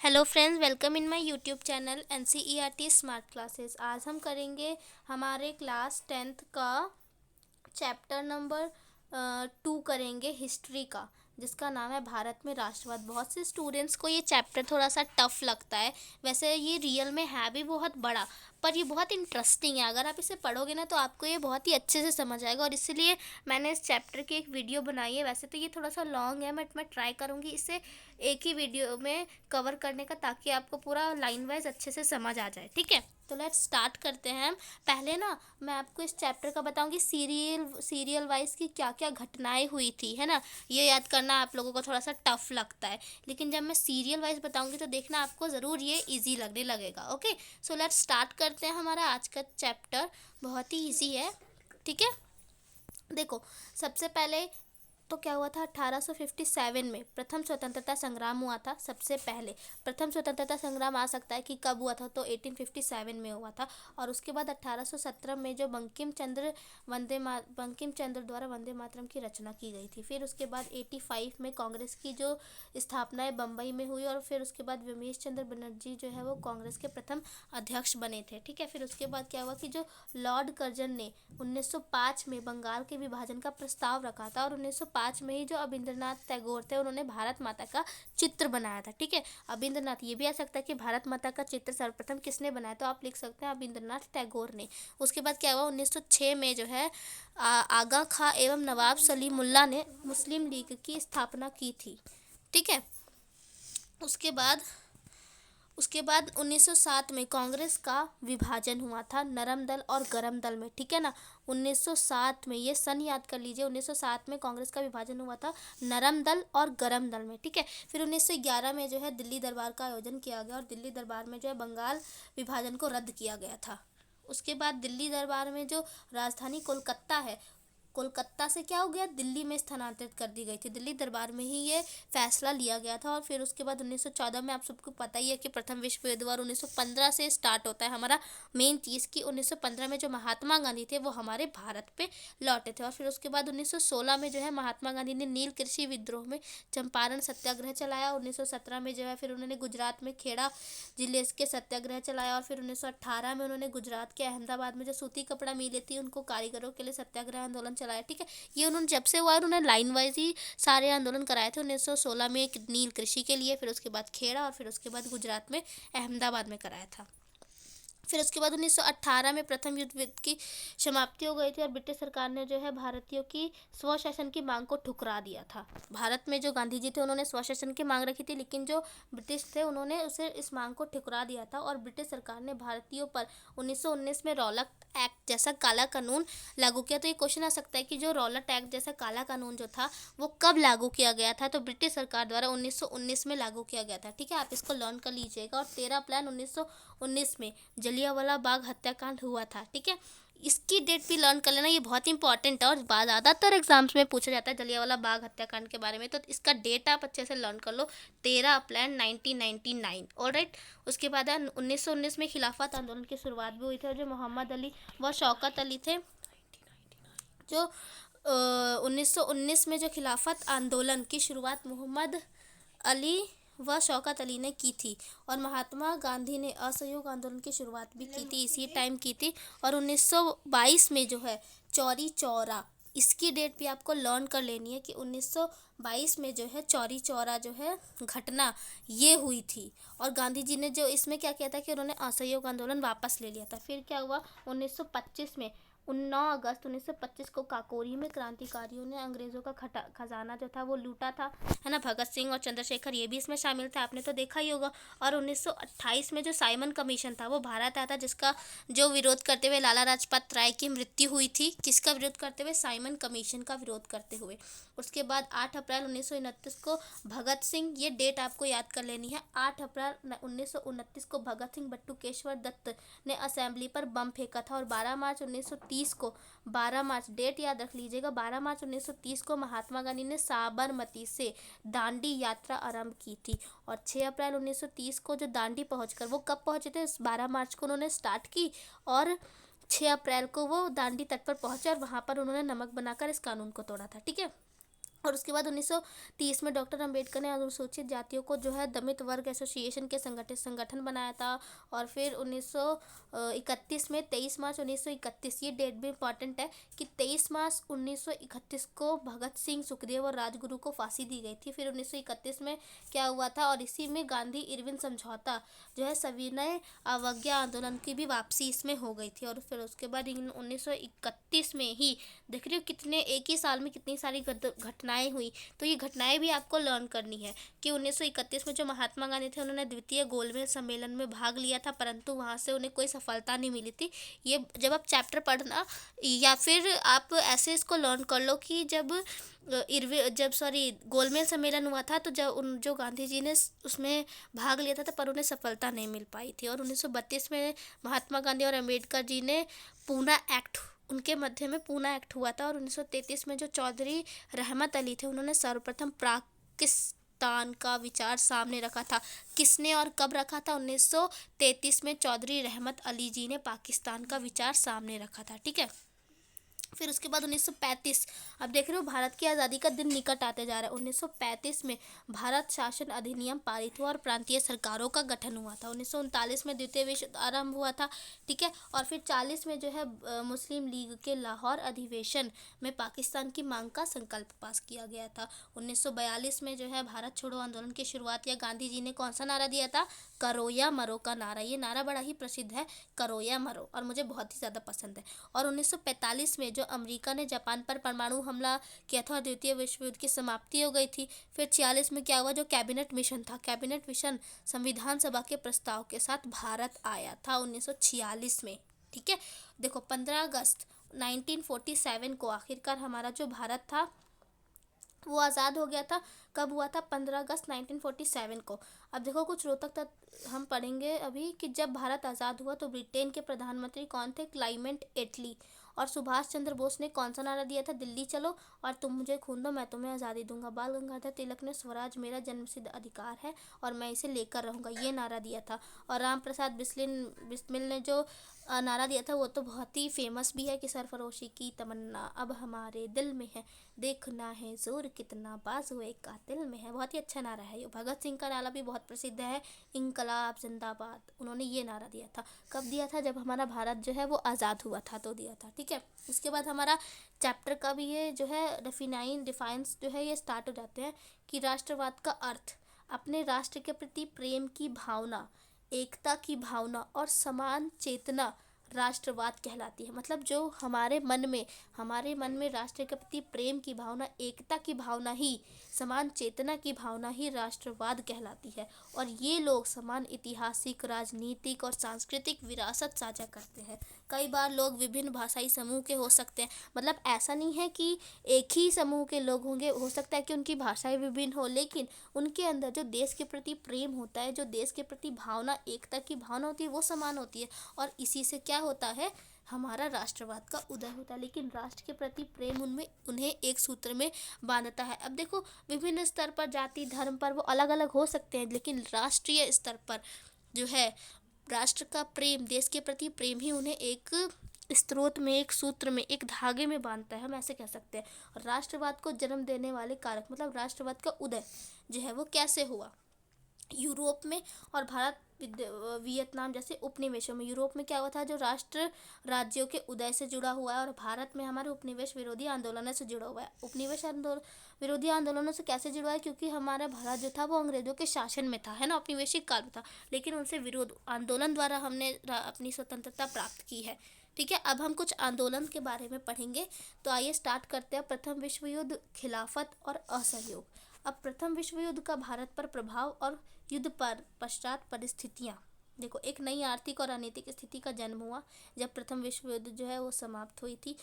Hello friends, welcome in my YouTube channel NCERT smart classes. आज हम करेंगे हमारे क्लास 10th का चैप्टर नंबर 2 करेंगे हिस्ट्री का, जिसका नाम है भारत में राष्ट्रवाद। बहुत से स्टूडेंट्स को ये चैप्टर थोड़ा सा टफ लगता है। वैसे ये रियल में है भी बहुत बड़ा, पर ये बहुत इंटरेस्टिंग है। अगर आप इसे पढ़ोगे ना तो आपको ये बहुत ही अच्छे से समझ आएगा, और इसलिए मैंने इस चैप्टर की एक वीडियो बनाई है। वैसे तो ये थोड़ा सा लॉन्ग है, बट मैं ट्राई करूँगी इसे एक ही वीडियो में कवर करने का, ताकि आपको पूरा लाइन वाइज अच्छे से समझ आ जाए। ठीक है, तो लेट्स स्टार्ट करते हैं हम। पहले ना मैं आपको इस चैप्टर का बताऊंगी सीरियल वाइज की क्या क्या घटनाएं हुई थी, है ना। ये याद करना आप लोगों को थोड़ा सा टफ लगता है, लेकिन जब मैं सीरियल वाइज बताऊंगी तो देखना आपको ज़रूर ये इजी लगने लगेगा। ओके, सो लेट्स स्टार्ट करते हैं। हमारा आज का चैप्टर बहुत ही इजी है। ठीक है, देखो, सबसे पहले तो क्या हुआ था, 1857 में प्रथम स्वतंत्रता संग्राम हुआ था। सबसे पहले प्रथम स्वतंत्रता संग्राम आ सकता है कि कब हुआ था, तो 1857 में हुआ था। और उसके बाद 1817 में जो बंकिम चंद्र द्वारा वंदे मातरम की रचना की गई थी। फिर उसके बाद 85 में कांग्रेस की जो स्थापना है बम्बई में हुई, और फिर उसके बाद विमेश चंद्र बनर्जी जो है वो कांग्रेस के प्रथम अध्यक्ष बने थे। ठीक है, फिर उसके बाद क्या हुआ कि जो लॉर्ड कर्जन ने 1905 में बंगाल के विभाजन का प्रस्ताव रखा था, और 1905 में ही जो अबिंद्रनाथ टैगोर थे उन्होंने भारत माता का चित्र बनाया था। ठीक है, अबिंद्रनाथ, ये भी आ सकता है कि भारत माता का चित्र सर्वप्रथम किसने बनाया, तो आप लिख सकते हैं अबिंद्रनाथ टैगोर ने। उसके बाद क्या हुआ, 1906 में जो है आगा खां एवं नवाब सलीमुल्लाह ने मुस्लिम लीग की स्थापना की थी। ठीक है, उसके बाद उसके बाद 1907 में कांग्रेस का विभाजन हुआ था नरम दल और गरम दल में। ठीक है ना, 1907 में, ये सन याद कर लीजिए, 1907 में कांग्रेस का विभाजन हुआ था नरम दल और गरम दल में। ठीक है, फिर 1911 में जो है दिल्ली दरबार का आयोजन किया गया, और दिल्ली दरबार में जो है बंगाल विभाजन को रद्द किया गया था। उसके बाद दिल्ली दरबार में जो राजधानी कोलकाता है, कोलकाता से क्या हो गया, दिल्ली में स्थानांतरित कर दी गई थी। दिल्ली दरबार में ही ये फैसला लिया गया था। और फिर उसके बाद 1914 में, आप सबको पता ही है कि प्रथम विश्व युद्ध, और 1915 से स्टार्ट होता है हमारा मेन चीज़ की 1915 में जो महात्मा गांधी थे वो हमारे भारत पे लौटे थे। और फिर उसके बाद 1916 में जो है महात्मा गांधी ने नील कृषि विद्रोह में चंपारण सत्याग्रह चलाया। 1917 में जो है फिर उन्होंने गुजरात में खेड़ा जिले के सत्याग्रह चलाया। और फिर 1918 में उन्होंने गुजरात के अहमदाबाद में जो सूती कपड़ा मिलें थी उनको कारीगरों के लिए सत्याग्रह आंदोलन चलाया। ठीक है, ये उन्होंने जब से हुआ उन्होंने लाइन वाइज ही सारे आंदोलन कराए थे। 1916 में एक नील कृषि के लिए, फिर उसके बाद खेड़ा, और फिर उसके बाद गुजरात में अहमदाबाद में कराया था। फिर उसके बाद 1918 में प्रथम युद्ध की समाप्ति हो गई थी, और ब्रिटिश सरकार ने जो है भारतीयों की स्वशासन की मांग को ठुकरा दिया था। भारत में जो गांधी जी थे उन्होंने स्वशासन की मांग रखी थी, लेकिन जो ब्रिटिश थे उन्होंने उसे इस मांग को ठुकरा दिया था। और ब्रिटिश सरकार ने भारतीयों पर 1919 में रॉलक एक्ट जैसा काला कानून लागू किया। तो ये क्वेश्चन आ सकता है कि जो रॉलट एक्ट जैसा काला कानून जो था वो कब लागू किया गया था, तो ब्रिटिश सरकार द्वारा 1919 में लागू किया गया था। ठीक है, आप इसको लर्न कर लीजिएगा। और 13 अप्रैल 1919 में जलियांवाला बाग हत्याकांड हुआ था। ठीक है, इसकी डेट भी लर्न कर लेना, ये बहुत इंपॉर्टेंट है, और ज़्यादातर एग्जाम्स में पूछा जाता है जलियांवाला बाग हत्याकांड के बारे में, तो इसका डेट आप अच्छे से लर्न कर लो, 13 अप्रैल 1999। ऑलराइट, उसके बाद 1919 में खिलाफत आंदोलन की शुरुआत भी हुई थी, और जो मोहम्मद अली व शौकत अली थे, जो 1919 में जो खिलाफत आंदोलन की शुरुआत मोहम्मद अली व शौकत अली ने की थी, और महात्मा गांधी ने असहयोग आंदोलन की शुरुआत भी की थी, इसी टाइम की थी। और 1922 में जो है चौरी चौरा, इसकी डेट भी आपको लर्न कर लेनी है कि 1922 में जो है चौरी चौरा जो है घटना ये हुई थी। और गांधी जी ने जो इसमें क्या किया था कि उन्होंने असहयोग आंदोलन वापस ले लिया था। फिर क्या हुआ, 1925 में 9 अगस्त 1925 को काकोरी में क्रांतिकारियों ने अंग्रेज़ों का खजाना जो था वो लूटा था, है ना। भगत सिंह और चंद्रशेखर ये भी इसमें शामिल थे, आपने तो देखा ही होगा। और 1928 में जो साइमन कमीशन था वो भारत आया था, जिसका जो विरोध करते हुए लाला लाजपत राय की मृत्यु हुई थी। किसका विरोध करते हुए, साइमन कमीशन का विरोध करते हुए। उसके बाद 8 अप्रैल 1929 को भगत सिंह, ये डेट आपको याद कर लेनी है, 8 अप्रैल 1929 को भगत सिंह बटुकेश्वर दत्त ने असेंबली पर बम फेंका था। और 12 मार्च 1930 को, 12 मार्च डेट याद रख लीजिएगा, 12 मार्च 1930 को महात्मा गांधी ने साबरमती से दांडी यात्रा आरंभ की थी। और 6 अप्रैल 1930 को जो दांडी पहुंचकर, वो कब पहुंचे थे, 12 मार्च को उन्होंने स्टार्ट की, और 6 अप्रैल को वो दांडी तट पर पहुंचे, और वहां पर उन्होंने नमक बनाकर इस कानून को तोड़ा था। ठीक है, और उसके बाद 1930 में डॉक्टर अंबेडकर ने अनुसूचित जातियों को जो है दलित वर्ग एसोसिएशन के संगठन बनाया था। और फिर 1931 में 23 मार्च 1931, ये डेट भी इम्पॉर्टेंट है कि 23 मार्च 1931 को भगत सिंह, सुखदेव और राजगुरु को फांसी दी गई थी। फिर 1931 में क्या हुआ था, और इसी में गांधी इरविन समझौता जो है सविनय अवज्ञा आंदोलन की भी वापसी इसमें हो गई थी। और फिर उसके बाद 1931 में ही देख रही हो कितने एक ही साल में कितनी सारी घटनाएं हुई। तो ये घटनाएं भी आपको लर्न करनी है कि 1931 में जो महात्मा गांधी थे उन्होंने द्वितीय गोलमेज सम्मेलन में भाग लिया था, परंतु वहाँ से उन्हें कोई सफलता नहीं मिली थी। ये जब आप चैप्टर पढ़ना या फिर आप ऐसे इसको लर्न कर लो कि जब गोलमेज सम्मेलन हुआ था, तो जब जो गांधी जी ने उसमें भाग लिया था, पर उन्हें सफलता नहीं मिल पाई थी। और 1932 में महात्मा गांधी और अम्बेडकर जी ने पूना एक्ट, उनके मध्य में पूना एक्ट हुआ था। और 1933 में जो चौधरी रहमत अली थे, उन्होंने सर्वप्रथम पाकिस्तान का विचार सामने रखा था। किसने और कब रखा था? 1933 में चौधरी रहमत अली जी ने पाकिस्तान का विचार सामने रखा था। ठीक है। फिर उसके बाद 1935, अब देख रहे हो भारत की आज़ादी का दिन निकट आते जा रहा है। 1935 में भारत शासन अधिनियम पारित हुआ और प्रांतीय सरकारों का गठन हुआ था। 1939 में द्वितीय विश्व युद्ध आरंभ हुआ था। ठीक है। और फिर 40 में जो है मुस्लिम लीग के लाहौर अधिवेशन में पाकिस्तान की मांग का संकल्प पास किया गया था। 1942 में जो है भारत छोड़ो आंदोलन की शुरुआत या गांधी जी ने कौन सा नारा दिया था? करो या मरो का नारा। ये नारा बड़ा ही प्रसिद्ध है, करो या मरो, और मुझे बहुत ही ज़्यादा पसंद है। और 1945 में जो अमेरिका ने जापान पर परमाणु हमला किया था और द्वितीय विश्व युद्ध की समाप्ति हो गई थी। फिर 46 में क्या हुआ? जो कैबिनेट मिशन था, कैबिनेट मिशन संविधान सभा के प्रस्ताव के साथ भारत आया था 1946 में। ठीक है। देखो 15 अगस्त 1947 को आखिरकार हमारा जो भारत था वो आज़ाद हो गया था। कब हुआ था? 15 अगस्त 1947 को। अब देखो कुछ रोचक तथ्य हम पढ़ेंगे अभी कि जब भारत आज़ाद हुआ तो ब्रिटेन के प्रधानमंत्री कौन थे? क्लाइमेट एटली। और सुभाष चंद्र बोस ने कौन सा नारा दिया था? दिल्ली चलो और तुम मुझे खून दो, मैं तुम्हें आज़ादी दूंगा। बाल गंगाधर तिलक ने स्वराज मेरा जन्मसिद्ध अधिकार है और मैं इसे लेकर रहूँगा, ये नारा दिया था। और राम प्रसाद बिस्मिल ने जो नारा दिया था वो तो बहुत ही फेमस भी है कि सरफरोशी की तमन्ना अब हमारे दिल में है, देखना है जोर कितना बाजुए कातिल में है। बहुत ही अच्छा नारा है ये। भगत सिंह का नारा भी बहुत प्रसिद्ध है, इंकलाब जिंदाबाद। उन्होंने ये नारा दिया था। कब दिया था? जब हमारा भारत जो है वो आज़ाद हुआ था तो दिया था। ठीक है। उसके बाद हमारा चैप्टर का भी ये जो है डिफाइंस जो है ये स्टार्ट हो जाते हैं कि राष्ट्रवाद का अर्थ अपने राष्ट्र के प्रति प्रेम की भावना, एकता की भावना और समान चेतना राष्ट्रवाद कहलाती है। मतलब जो हमारे मन में राष्ट्र के प्रति प्रेम की भावना, एकता की भावना ही, समान चेतना की भावना ही राष्ट्रवाद कहलाती है। और ये लोग समान ऐतिहासिक, राजनीतिक और सांस्कृतिक विरासत साझा करते हैं। कई बार लोग विभिन्न भाषाई समूह के हो सकते हैं, मतलब ऐसा नहीं है कि एक ही समूह के लोग होंगे, हो सकता है कि उनकी भाषाएं विभिन्न हो, लेकिन उनके अंदर जो देश के प्रति प्रेम होता है, जो देश के प्रति भावना, एकता की भावना होती है, वो समान होती है। और इसी से क्या होता है? हमारा राष्ट्रवाद का उदय होता है। लेकिन राष्ट्र के प्रति प्रेम उन्हें एक सूत्र में बांधता है। अब देखो विभिन्न स्तर पर, जाति धर्म पर वो अलग अलग हो सकते हैं, लेकिन राष्ट्रीय स्तर पर जो है राष्ट्र का प्रेम, देश के प्रति प्रेम ही उन्हें एक स्रोत में, एक सूत्र में, एक धागे में बांधता है, हम ऐसे कह सकते हैं। और राष्ट्रवाद को जन्म देने वाले कारक, मतलब राष्ट्रवाद का उदय जो है वो कैसे हुआ? यूरोप में और भारत वियतनाम जैसे उपनिवेशों में। यूरोप में क्या हुआ था? जो राष्ट्र राज्यों के उदय से जुड़ा हुआ है, और भारत में हमारे उपनिवेश विरोधी आंदोलनों से जुड़ा हुआ है। उपनिवेश विरोधी आंदोलनों से कैसे जुड़ा है? क्योंकि हमारा भारत जो था वो अंग्रेजों के शासन में था, है ना, औपनिवेशिक काल में था, लेकिन उनसे विरोध आंदोलन द्वारा हमने अपनी स्वतंत्रता प्राप्त की है। ठीक है। अब हम कुछ आंदोलन के बारे में पढ़ेंगे, तो आइए स्टार्ट करते हैं। प्रथम विश्व युद्ध, खिलाफत और असहयोग। अब प्रथम विश्व युद्ध का भारत पर प्रभाव और युद्ध पर पश्चात परिस्थितियाँ। देखो एक नई आर्थिक और राजनीतिक स्थिति का जन्म हुआ जब प्रथम विश्व युद्ध जो है वो समाप्त हुई थी,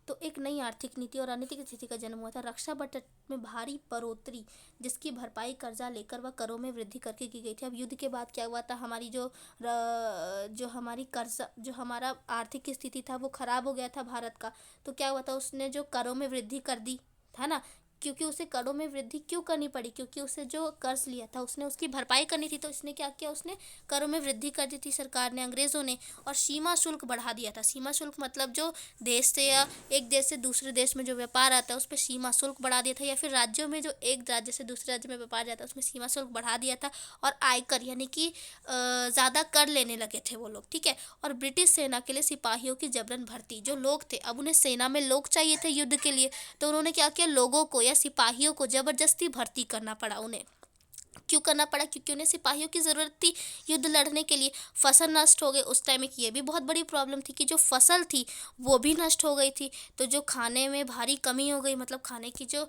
तो एक नई आर्थिक नीति और राजनीतिक स्थिति का जन्म हुआ था। रक्षा बजट में भारी बढ़ोतरी, जिसकी भरपाई कर्जा लेकर व करों में वृद्धि करके की गई थी। अब युद्ध के बाद क्या हुआ था? हमारी जो हमारी कर्जा, जो हमारा आर्थिक स्थिति था वो खराब हो गया था भारत का, तो क्या हुआ था? उसने जो करों में वृद्धि कर दी, है ना, क्योंकि उसे करों में वृद्धि क्यों करनी पड़ी, क्योंकि उसे जो कर्ज लिया था उसने उसकी भरपाई करनी थी। तो इसने क्या किया, उसने करों में वृद्धि कर दी थी सरकार ने, अंग्रेज़ों ने, और सीमा शुल्क बढ़ा दिया था। सीमा शुल्क मतलब जो देश से या एक देश से दूसरे देश में जो व्यापार आता है उस पर सीमा शुल्क बढ़ा दिया था, या फिर राज्यों में जो एक राज्य से दूसरे राज्य में व्यापार जाता है उसमें सीमा शुल्क बढ़ा दिया था। और आयकर यानी कि ज़्यादा कर लेने लगे थे वो लोग, ठीक है। और ब्रिटिश सेना के लिए सिपाहियों की जबरन भर्ती, जो लोग थे अब उन्हें सेना में लोग चाहिए थे युद्ध के लिए, तो उन्होंने क्या किया, लोगों को या सिपाहियों को ज़बरदस्ती भर्ती करना पड़ा उन्हें। क्यों करना पड़ा, क्योंकि उन्हें सिपाहियों की ज़रूरत थी युद्ध लड़ने के लिए। फसल नष्ट हो गई उस टाइम, एक ये भी बहुत बड़ी प्रॉब्लम थी कि जो फसल थी वो भी नष्ट हो गई थी, तो जो खाने में भारी कमी हो गई, मतलब खाने की जो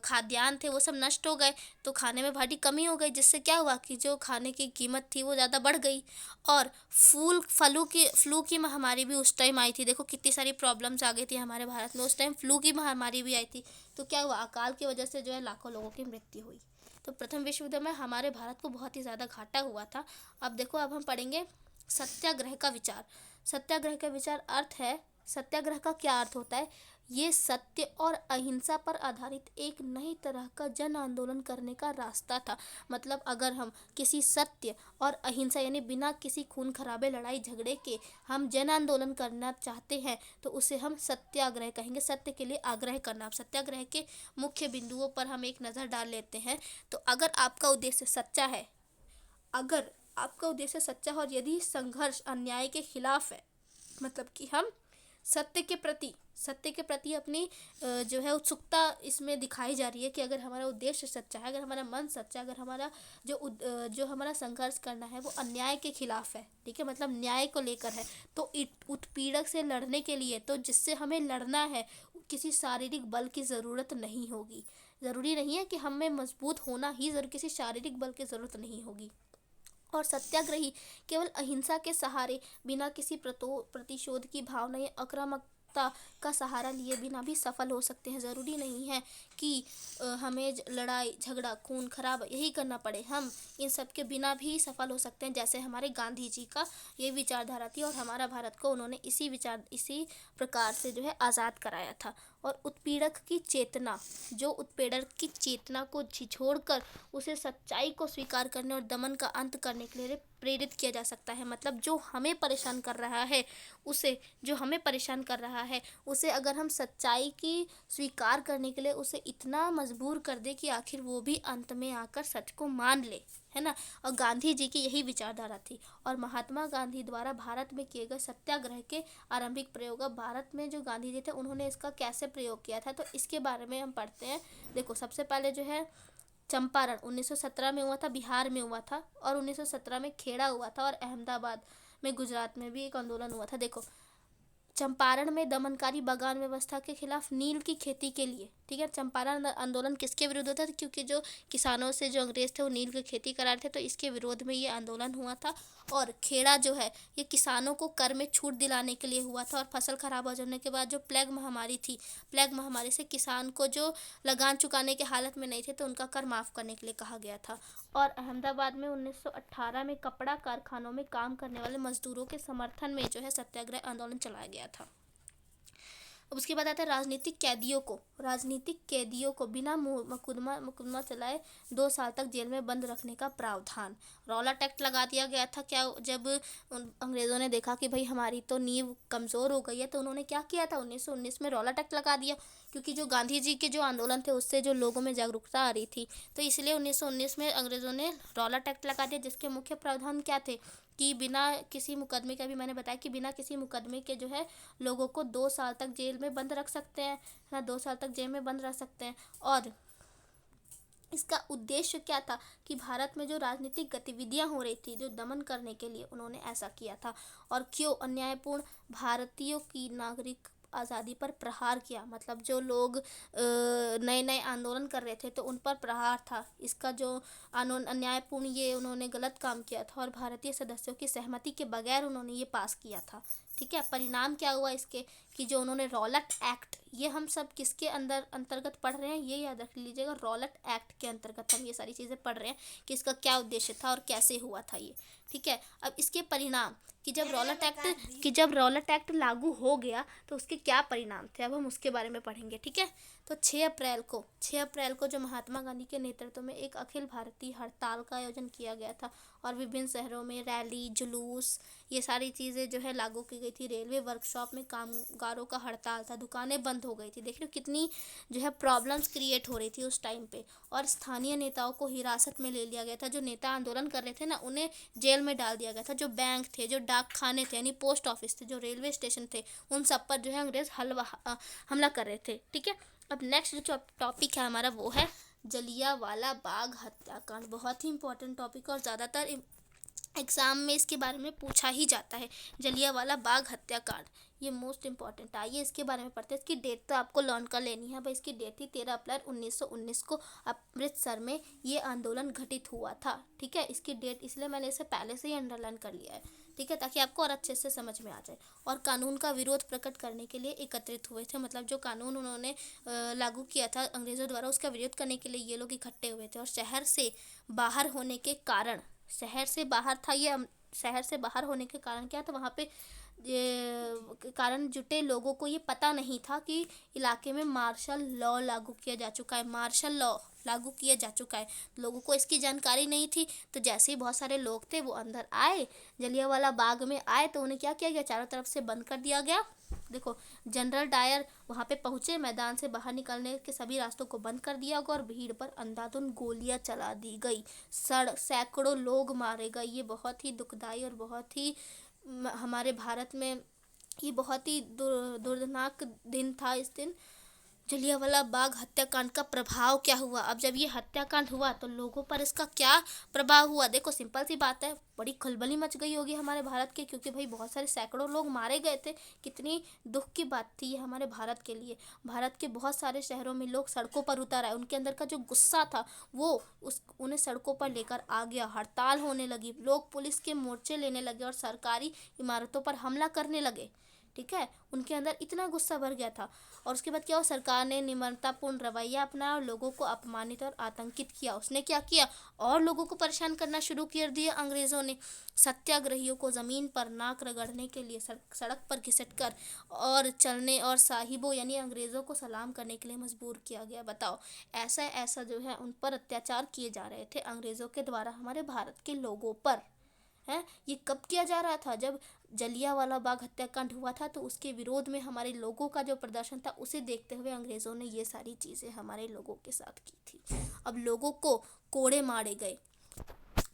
खाद्यान्न थे वो सब नष्ट हो गए, तो खाने में भारी कमी हो गई, जिससे क्या हुआ कि जो खाने की कीमत थी वो ज़्यादा बढ़ गई। और फ्लू की महामारी भी उस टाइम आई थी। देखो कितनी सारी प्रॉब्लम्स आ गई थी हमारे भारत में उस टाइम, फ्लू की महामारी भी आई थी। तो क्या हुआ, अकाल की वजह से जो है लाखों लोगों की मृत्यु हुई। तो प्रथम विश्व युद्ध में हमारे भारत को बहुत ही ज़्यादा घाटा हुआ था। अब देखो, अब हम पढ़ेंगे सत्याग्रह का विचार। सत्याग्रह का विचार अर्थ है, सत्याग्रह का क्या अर्थ होता है, ये सत्य और अहिंसा पर आधारित एक नई तरह का जन आंदोलन करने का रास्ता था। मतलब अगर हम किसी सत्य और अहिंसा यानी बिना किसी खून खराबे लड़ाई झगड़े के हम जन आंदोलन करना चाहते हैं तो उसे हम सत्याग्रह कहेंगे। सत्य के लिए आग्रह करना। सत्याग्रह के मुख्य बिंदुओं पर हम एक नज़र डाल लेते हैं। तो अगर आपका उद्देश्य सच्चा है, अगर आपका उद्देश्य सच्चा है और यदि संघर्ष अन्याय के खिलाफ है, मतलब कि हम सत्य के प्रति अपनी जो है उत्सुकता इसमें दिखाई जा रही है कि अगर हमारा उद्देश्य सच्चा है, अगर हमारा मन सच्चा है, अगर हमारा जो हमारा संघर्ष करना है वो अन्याय के खिलाफ है, ठीक है, मतलब न्याय को लेकर है, तो उत्पीड़क से लड़ने के लिए, तो जिससे हमें लड़ना है, किसी शारीरिक बल की ज़रूरत नहीं होगी। ज़रूरी नहीं है कि हमें मजबूत होना ही ज़रूर, किसी शारीरिक बल की ज़रूरत नहीं होगी। और सत्याग्रही केवल अहिंसा के सहारे, बिना किसी प्रतिशोध की भावना या आक्रामकता का सहारा लिए बिना भी सफल हो सकते हैं। ज़रूरी नहीं है कि हमें लड़ाई झगड़ा खून खराब यही करना पड़े, हम इन सब के बिना भी सफल हो सकते हैं। जैसे हमारे गांधी जी का ये विचारधारा थी और हमारा भारत को उन्होंने इसी प्रकार से जो है आज़ाद कराया था। और उत्पीड़क की चेतना, जो उत्पीड़क की चेतना को झिझोड़कर उसे सच्चाई को स्वीकार करने और दमन का अंत करने के लिए प्रेरित किया जा सकता है। मतलब जो हमें परेशान कर रहा है उसे अगर हम सच्चाई की स्वीकार करने के लिए उसे इतना मजबूर कर दे कि आखिर वो भी अंत में आकर सच को मान ले, है ना। और गांधी जी की यही विचारधारा थी। और महात्मा गांधी द्वारा भारत में किए गए सत्याग्रह के आरंभिक प्रयोग, अब भारत में जो गांधी जी थे उन्होंने इसका कैसे प्रयोग किया था, तो इसके बारे में हम पढ़ते हैं। देखो, सबसे पहले जो है चंपारण 1917 में हुआ था, बिहार में हुआ था, और 1917 में खेड़ा हुआ था, और अहमदाबाद में गुजरात में भी एक आंदोलन हुआ था। देखो, चंपारण में दमनकारी बागान व्यवस्था के खिलाफ नील की खेती के लिए, ठीक है। चंपारण आंदोलन किसके विरुद्ध था, क्योंकि जो किसानों से जो अंग्रेज थे वो नील की खेती करा रहे थे, तो इसके विरोध में ये आंदोलन हुआ था। और खेड़ा जो है ये किसानों को कर में छूट दिलाने के लिए हुआ था। और फसल खराब हो जाने के बाद जो प्लेग महामारी थी, प्लेग महामारी से किसान को जो लगान चुकाने के हालत में नहीं थे तो उनका कर माफ़ करने के लिए कहा गया था। और अहमदाबाद में 1918 में कपड़ा कारखानों में काम करने वाले मजदूरों के समर्थन में जो है सत्याग्रह आंदोलन चलाया गया था। अब उसके बाद आता है राजनीतिक कैदियों को बिना मुकदमा चलाए 2 साल तक जेल में बंद रखने का प्रावधान। रौलट एक्ट लगा दिया गया था। क्या, जब अंग्रेज़ों ने देखा कि भाई हमारी तो नींव कमज़ोर हो गई है, तो उन्होंने क्या किया था, 1919 में रौलट एक्ट लगा दिया। क्योंकि जो गांधी जी के जो आंदोलन थे उससे जो लोगों में जागरूकता आ रही थी, तो इसलिए 1919 में अंग्रेज़ों ने रौलट एक्ट लगा दिया, जिसके मुख्य प्रावधान क्या थे कि बिना किसी मुकदमे का, भी मैंने बताया कि बिना किसी मुकदमे के जो है लोगों को 2 साल तक जेल में बंद रख सकते हैं, है ना, 2 साल तक जेल में बंद रख सकते हैं। और इसका उद्देश्य क्या था कि भारत में जो राजनीतिक गतिविधियां हो रही थी जो दमन करने के लिए उन्होंने ऐसा किया था। और क्यों अन्यायपूर्ण भारतीयों की नागरिक आज़ादी पर प्रहार किया, मतलब जो लोग नए नए आंदोलन कर रहे थे तो उन पर प्रहार था। इसका जो अन्यायपूर्ण ये उन्होंने गलत काम किया था और भारतीय सदस्यों की सहमति के बगैर उन्होंने ये पास किया था, ठीक है। परिणाम क्या हुआ इसके कि जो उन्होंने रौलट एक्ट, ये हम सब किसके अंतर्गत पढ़ रहे हैं, ये याद रख लीजिएगा, रौलट एक्ट के अंतर्गत हम ये सारी चीज़ें पढ़ रहे हैं कि इसका क्या उद्देश्य था और कैसे हुआ था ये, ठीक है। अब इसके परिणाम कि जब रॉलेट एक्ट लागू हो गया तो उसके क्या परिणाम थे, अब हम उसके बारे में पढ़ेंगे। ठीक है, तो 6 अप्रैल को जो महात्मा गांधी के नेतृत्व में एक अखिल भारतीय हड़ताल का आयोजन किया गया था और विभिन्न शहरों में रैली, जुलूस, ये सारी चीज़ें जो है लागू की गई थी। रेलवे वर्कशॉप में कामगारों का हड़ताल था, दुकानें बंद हो गई थी। देख लो कितनी जो है प्रॉब्लम्स क्रिएट हो रही थी उस टाइम पे। और स्थानीय नेताओं को हिरासत में ले लिया गया था। जो नेता आंदोलन कर रहे थे ना, उन्हें जेल में डाल दिया गया था। जो बैंक थे, जो डाक खाने थे यानी पोस्ट ऑफिस थे, जो रेलवे स्टेशन थे, उन सब पर जो है अंग्रेज हमला कर रहे थे। ठीक है, अब नेक्स्ट जो टॉपिक है हमारा वो है जलियांवाला बाग हत्याकांड। बहुत ही इंपॉर्टेंट टॉपिक और ज़्यादातर एग्ज़ाम में इसके बारे में पूछा ही जाता है। जलियांवाला बाग हत्याकांड ये मोस्ट इंपॉर्टेंट। आइए इसके बारे में पढ़ते हैं। इसकी डेट तो आपको लर्न कर लेनी है भाई। इसकी डेट थी 13 अप्रैल 1919 को अमृतसर में ये आंदोलन घटित हुआ था। ठीक है, इसकी डेट इसलिए मैंने इसे पहले से ही अंडरलाइन कर लिया है। ठीक है, ताकि आपको और अच्छे से समझ में आ जाए। और कानून का विरोध प्रकट करने के लिए एकत्रित हुए थे। मतलब जो कानून उन्होंने लागू किया था अंग्रेज़ों द्वारा, उसका विरोध करने के लिए ये लोग इकट्ठे हुए थे। और शहर से बाहर होने के कारण, शहर से बाहर था ये, शहर से बाहर होने के कारण क्या था, वहाँ पे कारण जुटे लोगों को ये पता नहीं था कि इलाके में मार्शल लॉ लागू किया जा चुका है। मार्शल लॉ लागू किया जा चुका है, लोगों को इसकी जानकारी नहीं थी। तो जैसे ही बहुत सारे लोग थे वो अंदर आए, जलियांवाला बाग में आए, तो उन्हें क्या किया गया, चारों तरफ से बंद कर दिया गया। देखो, जनरल डायर वहाँ पे पहुँचे, मैदान से बाहर निकलने के सभी रास्तों को बंद कर दिया गया और भीड़ पर अंधाधुंध गोलियां चला दी गई। सैकड़ों लोग मारे गए। ये बहुत ही दुखदाई और बहुत ही हमारे भारत में ये बहुत ही दर्दनाक दिन था। इस दिन जलियांवाला बाग हत्याकांड का प्रभाव क्या हुआ। अब जब ये हत्याकांड हुआ तो लोगों पर इसका क्या प्रभाव हुआ। देखो सिंपल सी बात है, बड़ी खलबली मच गई होगी हमारे भारत के, क्योंकि भाई बहुत सारे सैकड़ों लोग मारे गए थे। कितनी दुख की बात थी ये हमारे भारत के लिए। भारत के बहुत सारे शहरों में लोग सड़कों पर उतर आए। उनके अंदर का जो गुस्सा था वो उन्हें सड़कों पर लेकर आ गया। हड़ताल होने लगी, लोग पुलिस के मोर्चे लेने लगे और सरकारी इमारतों पर हमला करने लगे। ठीक है, उनके अंदर इतना गुस्सा भर गया था। और उसके बाद क्या हुआ, सरकार ने निम्रतापूर्ण रवैया अपनाया और लोगों को अपमानित और आतंकित किया। उसने क्या किया, और लोगों को परेशान करना शुरू कर दिया अंग्रेज़ों ने। सत्याग्रहियों को ज़मीन पर नाक रगड़ने के लिए सड़क पर घिसटकर और चलने और साहिबों यानी अंग्रेज़ों को सलाम करने के लिए मजबूर किया गया। बताओ, ऐसा ऐसा जो है उन पर अत्याचार किए जा रहे थे अंग्रेज़ों के द्वारा हमारे भारत के लोगों पर। है, ये कब किया जा रहा था, जब जलियांवाला बाग हत्याकांड हुआ था। तो उसके विरोध में हमारे लोगों का जो प्रदर्शन था, उसे देखते हुए अंग्रेज़ों ने ये सारी चीज़ें हमारे लोगों के साथ की थी। अब लोगों को कोड़े मारे गए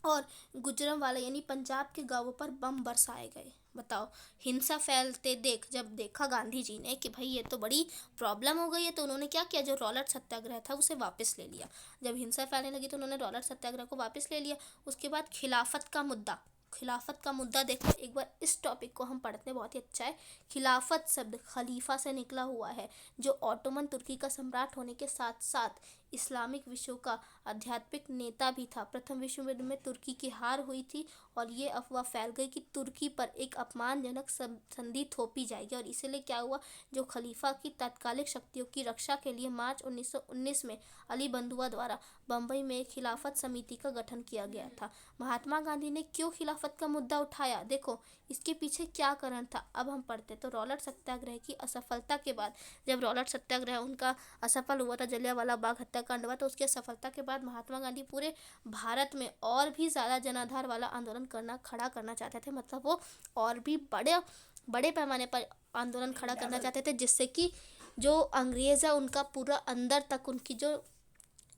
और गुजरांवाला यानी पंजाब के गांवों पर बम बरसाए गए। बताओ, हिंसा फैलते जब देखा गांधी जी ने कि भाई ये तो बड़ी प्रॉब्लम हो गई है, तो उन्होंने क्या किया, जो रॉलेट सत्याग्रह था उसे वापस ले लिया। जब हिंसा फैलने लगी तो उन्होंने रॉलेट सत्याग्रह को वापस ले लिया। उसके बाद खिलाफत का मुद्दा देखो एक बार। इस टॉपिक को हम पढ़ते हैं, बहुत ही अच्छा है। खिलाफत शब्द खलीफा से निकला हुआ है, जो ऑटोमन तुर्की का सम्राट होने के साथ साथ इस्लामिक विश्व का आध्यात्मिक नेता भी था। प्रथम विश्व युद्ध में तुर्की की हार हुई थी और ये अफवाह फैल गई कि तुर्की पर एक अपमानजनक संधि थोपी जाएगी। और इसलिए क्या हुआ, जो खलीफा की तात्कालिक शक्तियों की रक्षा के लिए मार्च 1919 में अली बंधुआ द्वारा बम्बई में एक खिलाफत समिति का गठन किया गया था। महात्मा गांधी ने क्यों खिलाफत का मुद्दा उठाया, देखो इसके पीछे क्या कारण था, अब हम पढ़ते। तो रॉलेट सत्याग्रह की असफलता के बाद, जब रॉलेट सत्याग्रह उनका असफल हुआ था, जलियांवाला बाग हत्याकांड हुआ, तो उसकी असफलता के बाद महात्मा गांधी पूरे भारत में और भी ज़्यादा जनाधार वाला आंदोलन खड़ा करना चाहते थे। मतलब वो और भी बड़े पैमाने पर आंदोलन खड़ा करना चाहते थे, जिससे कि जो अंग्रेज़ है उनका पूरा अंदर तक उनकी जो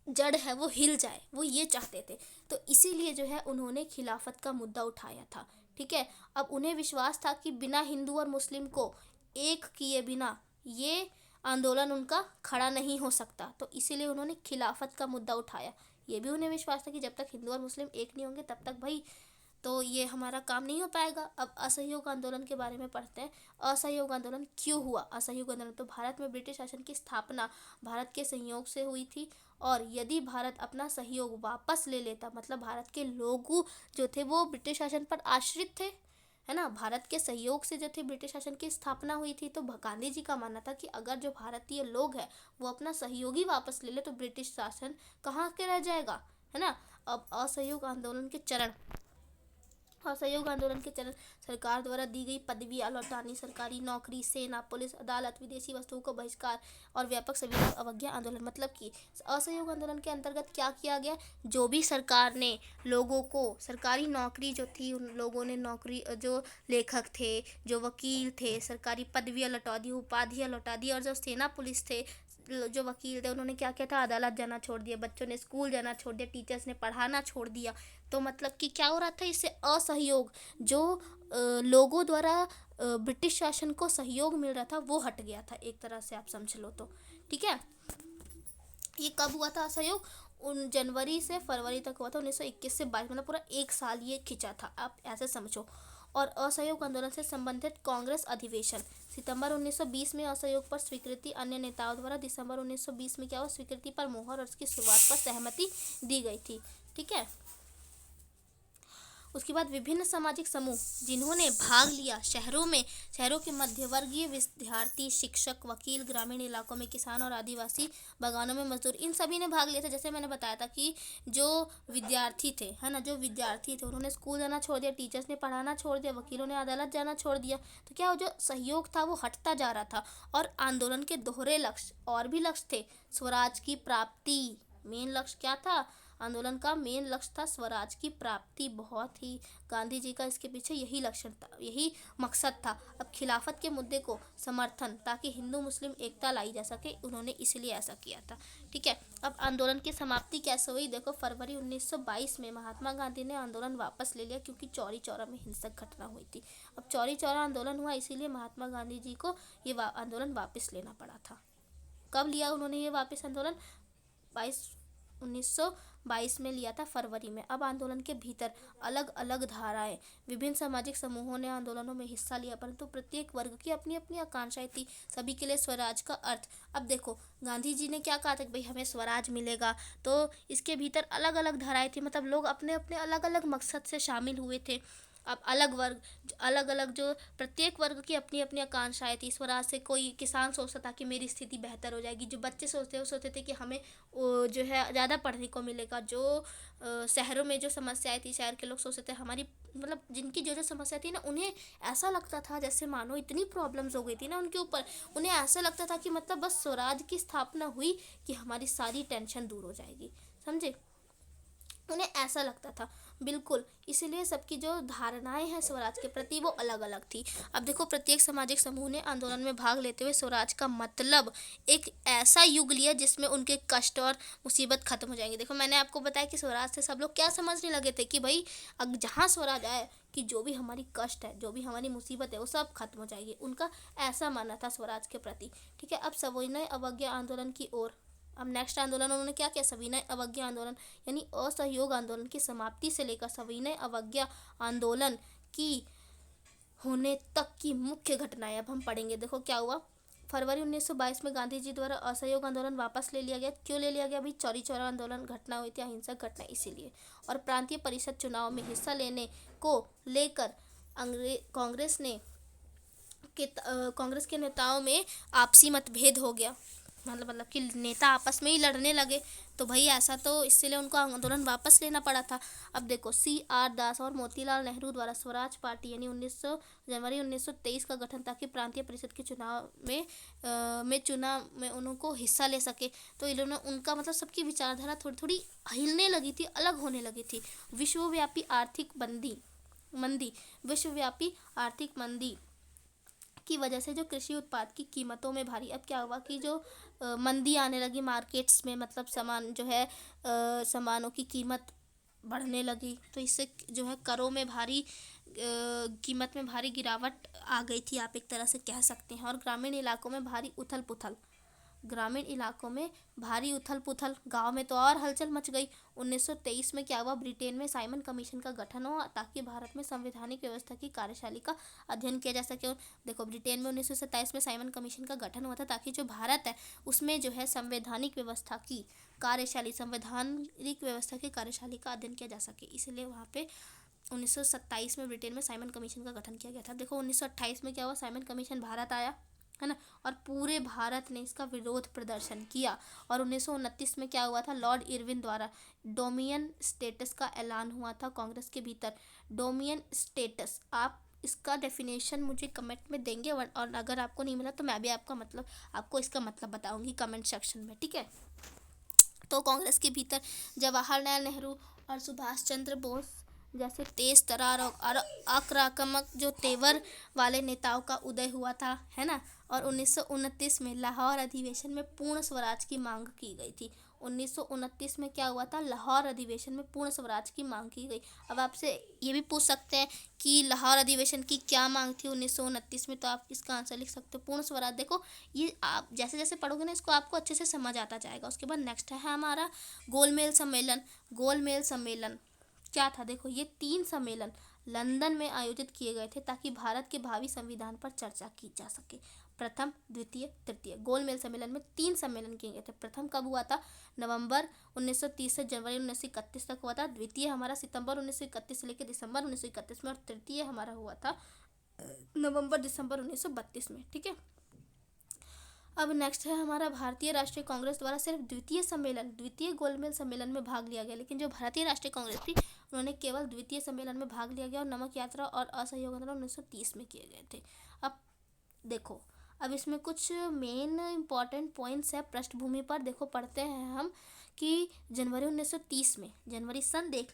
जड़ है वो हिल जाए, वो ये चाहते थे। तो इसीलिए जो है उन्होंने खिलाफत का मुद्दा उठाया था। ठीक है, अब उन्हें विश्वास था कि बिना हिंदू और मुस्लिम को एक किए बिना ये आंदोलन उनका खड़ा नहीं हो सकता। तो इसीलिए उन्होंने खिलाफत का मुद्दा उठाया। ये भी उन्हें विश्वास था कि जब तक हिंदू और मुस्लिम एक नहीं होंगे तब तक भाई तो ये हमारा काम नहीं हो पाएगा। अब असहयोग आंदोलन के बारे में पढ़ते हैं। असहयोग आंदोलन क्यों हुआ। असहयोग आंदोलन, तो भारत में ब्रिटिश शासन की स्थापना भारत के सहयोग से हुई थी। और यदि भारत अपना सहयोग वापस ले लेता, मतलब भारत के लोग जो थे वो ब्रिटिश शासन पर आश्रित थे, है ना, भारत के सहयोग से जो थे ब्रिटिश शासन की स्थापना हुई थी। तो गांधी जी का मानना था कि अगर जो भारतीय लोग हैं वो अपना सहयोगी वापस ले ले तो ब्रिटिश शासन कहाँ के रह जाएगा, है ना। अब असहयोग आंदोलन के चरण, असहयोग आंदोलन के चरण सरकार द्वारा दी गई पदवियां लौटानी, सरकारी नौकरी, सेना, पुलिस, अदालत, विदेशी वस्तुओं का बहिष्कार और व्यापक सविनय अवज्ञा आंदोलन। मतलब कि असहयोग आंदोलन के अंतर्गत क्या किया गया, जो भी सरकार ने लोगों को सरकारी नौकरी जो थी, उन लोगों ने नौकरी, जो लेखक थे, जो वकील थे, सरकारी पदवियां लौटा दी, उपाधियां लौटा दी, और जो सेना पुलिस थे, जो वकील थे, उन्होंने क्या किया था, अदालत जाना छोड़ दिया, बच्चों ने स्कूल जाना छोड़ दिया, टीचर्स ने पढ़ाना छोड़ दिया। तो मतलब कि क्या हो रहा था, इससे असहयोग जो लोगों द्वारा ब्रिटिश शासन को सहयोग मिल रहा था वो हट गया था, एक तरह से आप समझ लो तो। ठीक है, ये कब हुआ था असहयोग, उन जनवरी से फरवरी तक हुआ था, 1921 से 22, मतलब पूरा एक साल ये खिंचा था, आप ऐसे समझो। और असहयोग आंदोलन से संबंधित कांग्रेस अधिवेशन सितंबर 1920 में असहयोग पर स्वीकृति, अन्य नेताओं द्वारा दिसंबर 1920 में क्या हुआ, स्वीकृति पर मोहर और उसकी शुरुआत पर सहमति दी गई थी। ठीक है, उसके बाद विभिन्न सामाजिक समूह जिन्होंने भाग लिया, शहरों के मध्यवर्गीय विद्यार्थी, शिक्षक, वकील, ग्रामीण इलाकों में किसान और आदिवासी, बागानों में मजदूर, इन सभी ने भाग लिया था। जैसे मैंने बताया था कि जो विद्यार्थी थे, है ना, जो विद्यार्थी थे उन्होंने स्कूल जाना छोड़ दिया, टीचर्स ने पढ़ाना छोड़ दिया, वकीलों ने अदालत जाना छोड़ दिया। तो क्या जो सहयोग था वो हटता जा रहा था। और आंदोलन के दोहरे लक्ष्य और भी लक्ष्य थे, स्वराज की प्राप्ति, मेन लक्ष्य क्या था, आंदोलन का मेन लक्ष्य था स्वराज की प्राप्ति। बहुत ही गांधी जी का इसके पीछे यही लक्ष्य था, यही मकसद था। अब खिलाफत के मुद्दे को समर्थन, ताकि हिंदू मुस्लिम एकता लाई जा सके, उन्होंने इसलिए ऐसा किया था। ठीक है, अब आंदोलन की समाप्ति कैसे हुई, देखो फरवरी 1922 में महात्मा गांधी ने आंदोलन वापस ले लिया, क्योंकि चौरी चौरा में हिंसक घटना हुई थी। अब चौरी चौरा आंदोलन हुआ, इसीलिए महात्मा गांधी जी को ये आंदोलन वापस लेना पड़ा था। कब लिया उन्होंने ये वापस आंदोलन, 1922 में लिया था, फरवरी में। अब आंदोलन के भीतर अलग अलग धाराएं, विभिन्न सामाजिक समूहों ने आंदोलनों में हिस्सा लिया, परंतु प्रत्येक वर्ग की अपनी अपनी आकांक्षाएं थी, सभी के लिए स्वराज का अर्थ। अब देखो गांधी जी ने क्या कहा था कि भाई हमें स्वराज मिलेगा, तो इसके भीतर अलग अलग धाराएं थी, मतलब लोग अपने अपने अलग अलग मकसद से शामिल हुए थे। अब अलग अलग जो प्रत्येक वर्ग की अपनी अपनी आकांक्षाएं थी। स्वराज से कोई किसान सोचता था कि मेरी स्थिति बेहतर हो जाएगी, जो बच्चे सोचते थे कि हमें जो है ज़्यादा पढ़ने को मिलेगा, जो शहरों में जो समस्याएं थी, शहर के लोग सोचते थे हमारी, मतलब जिनकी जो जो समस्या थी ना, उन्हें ऐसा लगता था जैसे मानो इतनी प्रॉब्लम्स हो गई थी ना उनके ऊपर, उन्हें ऐसा लगता था कि मतलब बस स्वराज की स्थापना हुई कि हमारी सारी टेंशन दूर हो जाएगी, समझे, उन्हें ऐसा लगता था। बिल्कुल, इसीलिए सबकी जो धारणाएं हैं स्वराज के प्रति वो अलग अलग थी। अब देखो प्रत्येक सामाजिक समूह ने आंदोलन में भाग लेते हुए स्वराज का मतलब एक ऐसा युग लिया जिसमें उनके कष्ट और मुसीबत खत्म हो जाएंगे। देखो मैंने आपको बताया कि स्वराज से सब लोग क्या समझने लगे थे कि भाई अब जहाँ स्वराज आए कि जो भी हमारी कष्ट है, जो भी हमारी मुसीबत है, वो सब खत्म हो जाएगी, उनका ऐसा मानना था स्वराज के प्रति। ठीक है, अब सविनय अवज्ञा आंदोलन की ओर। अब नेक्स्ट आंदोलन उन्होंने क्या किया, सविनय अवज्ञा आंदोलन, यानी असहयोग आंदोलन की समाप्ति से लेकर सविनय अवज्ञा आंदोलन की होने तक की मुख्य घटनाएं अब हम पढ़ेंगे। देखो क्या हुआ, फरवरी 1922 में गांधी जी द्वारा असहयोग आंदोलन वापस ले लिया गया। क्यों ले लिया गया भाई, चौरी चौरा आंदोलन घटना हुई थी, अहिंसक घटना, इसीलिए। और प्रांतीय परिषद चुनाव में हिस्सा लेने को लेकर कांग्रेस के नेताओं में आपसी मतभेद हो गया, मतलब कि नेता आपस में ही लड़ने लगे, तो भाई ऐसा तो इसलिए उनको आंदोलन वापस लेना पड़ा था। अब देखो CR दास और मोतीलाल नेहरू द्वारा स्वराज पार्टी यानी जनवरी 1923 का गठन, ताकि प्रांतीय परिषद के चुनाव में उनको हिस्सा ले सके। तो इन्होंने उनका मतलब सबकी विचारधारा थोड़ी थोड़ी हिलने लगी थी, अलग होने लगी थी। विश्वव्यापी आर्थिक मंदी की वजह से जो कृषि उत्पाद की कीमतों में भारी, अब क्या हुआ कि जो मंदी आने लगी मार्केट्स में, मतलब सामानों की कीमत बढ़ने लगी, तो इससे जो है करों में भारी कीमत में भारी गिरावट आ गई थी, आप एक तरह से कह सकते हैं। और ग्रामीण इलाकों में भारी उथल पुथल, गांव में तो और हलचल मच गई। 1923 में क्या हुआ, ब्रिटेन में साइमन कमीशन का गठन हुआ, ताकि भारत में संवैधानिक व्यवस्था की कार्यशैली का अध्ययन किया जा सके। देखो ब्रिटेन में 1927 में साइमन कमीशन का गठन हुआ था, ताकि जो भारत है उसमें जो है संवैधानिक व्यवस्था की कार्यशैली का अध्ययन किया जा सके, इसलिए वहाँ पे 1927 में ब्रिटेन में साइमन कमीशन का गठन किया गया था। देखो 1928 में क्या हुआ, साइमन कमीशन भारत आया, है ना। और पूरे भारत ने इसका विरोध प्रदर्शन किया। और 1929 में क्या हुआ था, लॉर्ड इरविन द्वारा डोमिनियन स्टेटस का ऐलान हुआ था कांग्रेस के भीतर। डोमिनियन स्टेटस, आप इसका डेफिनेशन मुझे कमेंट में देंगे, और अगर आपको नहीं मिला तो मैं भी आपको इसका मतलब बताऊंगी कमेंट सेक्शन में, ठीक है। तो कांग्रेस के भीतर जवाहरलाल नेहरू और सुभाष चंद्र बोस जैसे तेज तर्रार और आक्रामक जो तेवर वाले नेताओं का उदय हुआ था, है ना। और 1929 में लाहौर अधिवेशन में पूर्ण स्वराज की मांग की गई थी। 1929 में क्या हुआ था, लाहौर अधिवेशन में पूर्ण स्वराज की मांग की गई। अब आपसे ये भी पूछ सकते हैं कि लाहौर अधिवेशन की क्या मांग थी 1929 में, तो आप इसका आंसर लिख सकते हो पूर्ण स्वराज। देखो ये आप जैसे जैसे पढ़ोगे ना इसको आपको अच्छे से समझ आता जाएगा। उसके बाद नेक्स्ट है हमारा गोलमेज सम्मेलन। गोलमेज सम्मेलन क्या था, देखो ये 3 सम्मेलन लंदन में आयोजित किए गए थे ताकि भारत के भावी संविधान पर चर्चा की जा सके। प्रथम, द्वितीय, तृतीय गोलमेज सम्मेलन में 3 सम्मेलन किए गए थे। प्रथम कब हुआ था, नवंबर 1930 से जनवरी 1931 तक हुआ था। द्वितीय हमारा सितंबर 1931 से लेकर दिसंबर 1931 में। और तृतीय हमारा हुआ था नवंबर दिसंबर 1932 में, ठीक है। अब नेक्स्ट है हमारा भारतीय राष्ट्रीय कांग्रेस द्वारा सिर्फ द्वितीय गोलमेज सम्मेलन में भाग लिया गया, लेकिन जो भारतीय राष्ट्रीय कांग्रेस थी उन्होंने केवल द्वितीय सम्मेलन में भाग लिया गया। और नमक यात्रा और असहयोग आंदोलन 1930 में किए गए थे। अब देखो, अब इसमें कुछ मेन इंपॉर्टेंट पॉइंट्स है पृष्ठभूमि पर। देखो पढ़ते हैं हम कि जनवरी 1930 में, जनवरी सन देख